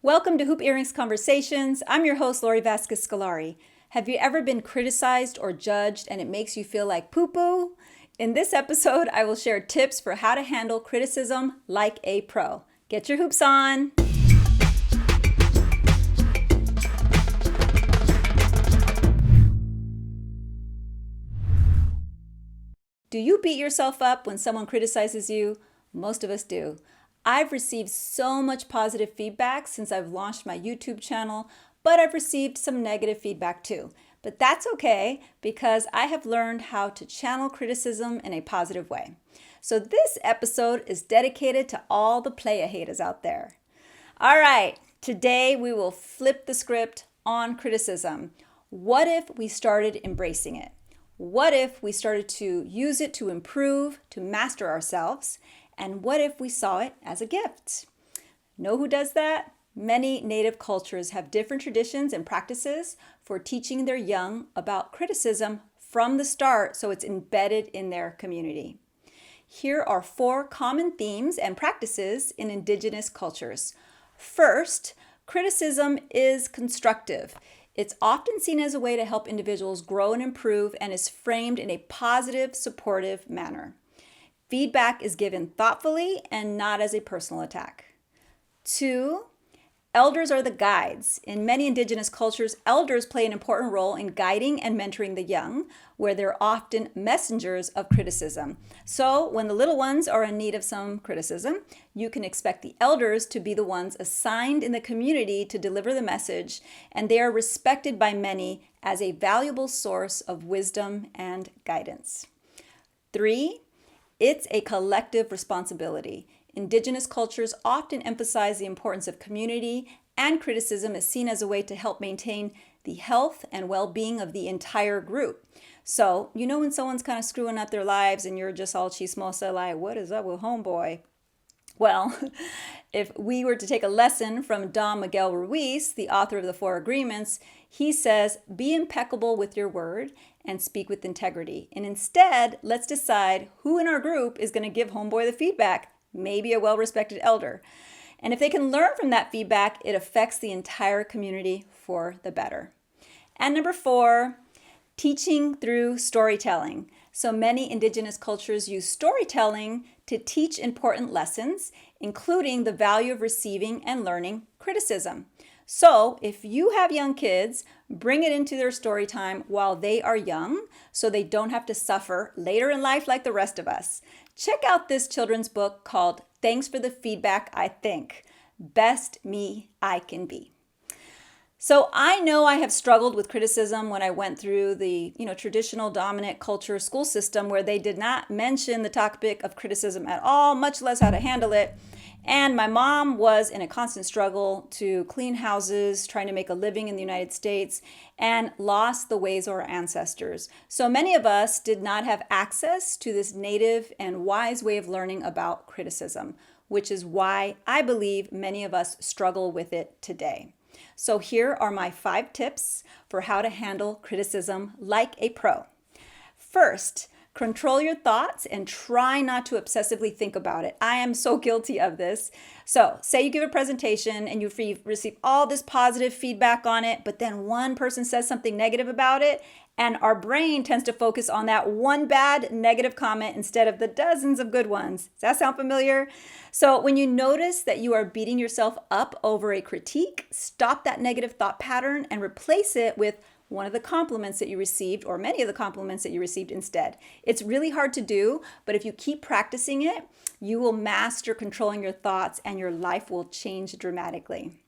Welcome to Hoop Earrings Conversations. I'm your host, Lori Vasquez Scalari. Have you ever been criticized or judged and it makes you feel like poo-poo? In this episode, I will share tips for how to handle criticism like a pro. Get your hoops on. Do you beat yourself up when someone criticizes you? Most of us do. I've received so much positive feedback since I've launched my YouTube channel, but I've received some negative feedback too. But that's okay because I have learned how to channel criticism in a positive way. So this episode is dedicated to all the playa-haters out there. All right, today we will flip the script on criticism. What if we started embracing it? What if we started to use it to improve, to master ourselves? And what if we saw it as a gift? Know who does that? Many native cultures have different traditions and practices for teaching their young about criticism from the start, so it's embedded in their community. Here are 4 common themes and practices in indigenous cultures. First, criticism is constructive. It's often seen as a way to help individuals grow and improve and is framed in a positive, supportive manner. Feedback is given thoughtfully and not as a personal attack. 2, elders are the guides. In many indigenous cultures, elders play an important role in guiding and mentoring the young, where they're often messengers of criticism. So when the little ones are in need of some criticism, you can expect the elders to be the ones assigned in the community to deliver the message, and they are respected by many as a valuable source of wisdom and guidance. 3, it's a collective responsibility. Indigenous cultures often emphasize the importance of community, and criticism is seen as a way to help maintain the health and well-being of the entire group. So, you know when someone's kind of screwing up their lives and you're just all chismosa, like, what is up with homeboy? Well, if we were to take a lesson from Don Miguel Ruiz, the author of the 4 Agreements, he says, be impeccable with your word and speak with integrity. And instead, let's decide who in our group is going to give homeboy the feedback, maybe a well-respected elder. And if they can learn from that feedback, it affects the entire community for the better. And number 4, teaching through storytelling. So many indigenous cultures use storytelling to teach important lessons, including the value of receiving and learning criticism. So if you have young kids, bring it into their story time while they are young so they don't have to suffer later in life like the rest of us. Check out this children's book called Thanks for the Feedback, I Think. Best Me I Can Be. So I know I have struggled with criticism when I went through the traditional dominant culture school system where they did not mention the topic of criticism at all, much less how to handle it. And my mom was in a constant struggle to clean houses, trying to make a living in the United States, and lost the ways of our ancestors. So many of us did not have access to this native and wise way of learning about criticism, which is why I believe many of us struggle with it today. So here are my 5 tips for how to handle criticism like a pro. First, control your thoughts and try not to obsessively think about it. I am so guilty of this. So say you give a presentation and you receive all this positive feedback on it, but then one person says something negative about it, and our brain tends to focus on that one bad negative comment instead of the dozens of good ones. Does that sound familiar? So when you notice that you are beating yourself up over a critique, stop that negative thought pattern and replace it with one of the compliments that you received or many of the compliments that you received instead. It's really hard to do, but if you keep practicing it, you will master controlling your thoughts and your life will change dramatically.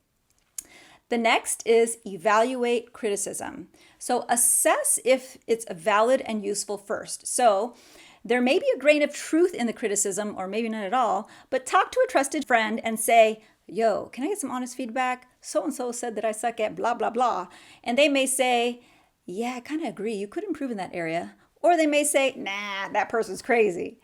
The next is evaluate criticism. So assess if it's valid and useful first. So there may be a grain of truth in the criticism or maybe not at all, but talk to a trusted friend and say, yo, can I get some honest feedback? So-and-so said that I suck at blah, blah, blah. And they may say, yeah, I kind of agree. You could improve in that area. Or they may say, nah, that person's crazy.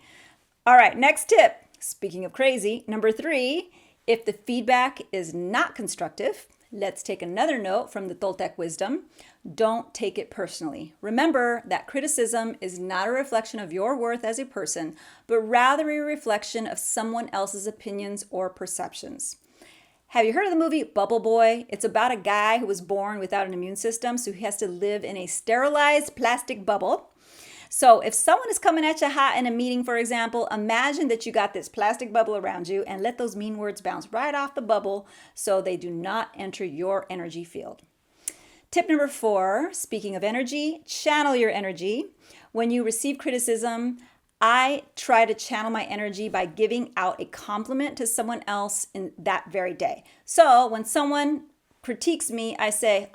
All right, next tip. Speaking of crazy, number 3, if the feedback is not constructive, let's take another note from the Toltec wisdom. Don't take it personally. Remember that criticism is not a reflection of your worth as a person, but rather a reflection of someone else's opinions or perceptions. Have you heard of the movie Bubble Boy? It's about a guy who was born without an immune system, so he has to live in a sterilized plastic bubble. So if someone is coming at you hot in a meeting, for example, imagine that you got this plastic bubble around you and let those mean words bounce right off the bubble so they do not enter your energy field. Tip number 4, speaking of energy, channel your energy. When you receive criticism, I try to channel my energy by giving out a compliment to someone else in that very day. So when someone critiques me, I say,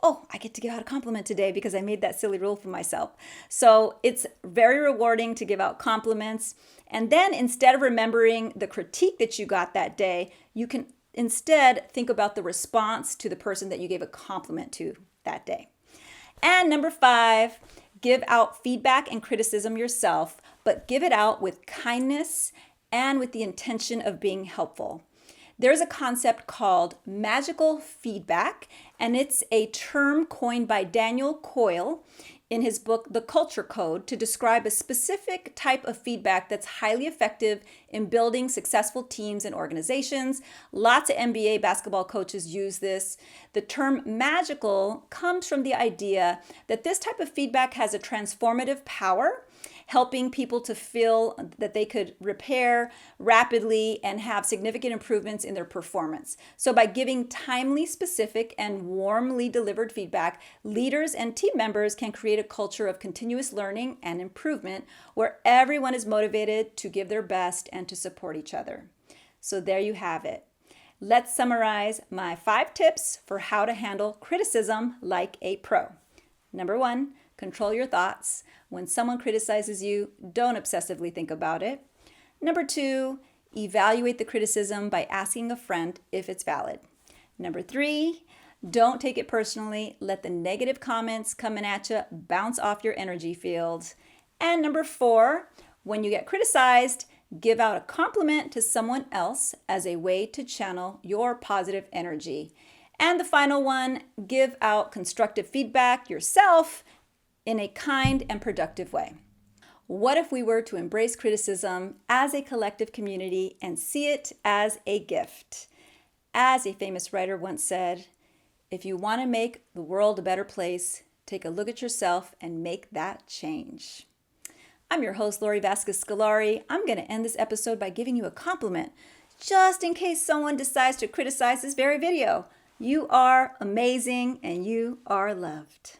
oh, I get to give out a compliment today because I made that silly rule for myself. So it's very rewarding to give out compliments. And then instead of remembering the critique that you got that day, you can instead think about the response to the person that you gave a compliment to that day. And number 5, give out feedback and criticism yourself, but give it out with kindness and with the intention of being helpful. There's a concept called magical feedback, and it's a term coined by Daniel Coyle in his book, The Culture Code, to describe a specific type of feedback that's highly effective in building successful teams and organizations. Lots of NBA basketball coaches use this. The term magical comes from the idea that this type of feedback has a transformative power, helping people to feel that they could repair rapidly and have significant improvements in their performance. So by giving timely, specific, and warmly delivered feedback, leaders and team members can create a culture of continuous learning and improvement where everyone is motivated to give their best and to support each other. So there you have it. Let's summarize my 5 tips for how to handle criticism like a pro. Number 1, control your thoughts. When someone criticizes you, don't obsessively think about it. Number 2, evaluate the criticism by asking a friend if it's valid. Number 3, don't take it personally. Let the negative comments coming at you bounce off your energy field. And number 4, when you get criticized, give out a compliment to someone else as a way to channel your positive energy. And the final one, give out constructive feedback yourself in a kind and productive way. What if we were to embrace criticism as a collective community and see it as a gift? As a famous writer once said, if you want to make the world a better place, take a look at yourself and make that change. I'm your host, Lori Vasquez Scolari. I'm going to end this episode by giving you a compliment, just in case someone decides to criticize this very video. You are amazing and you are loved.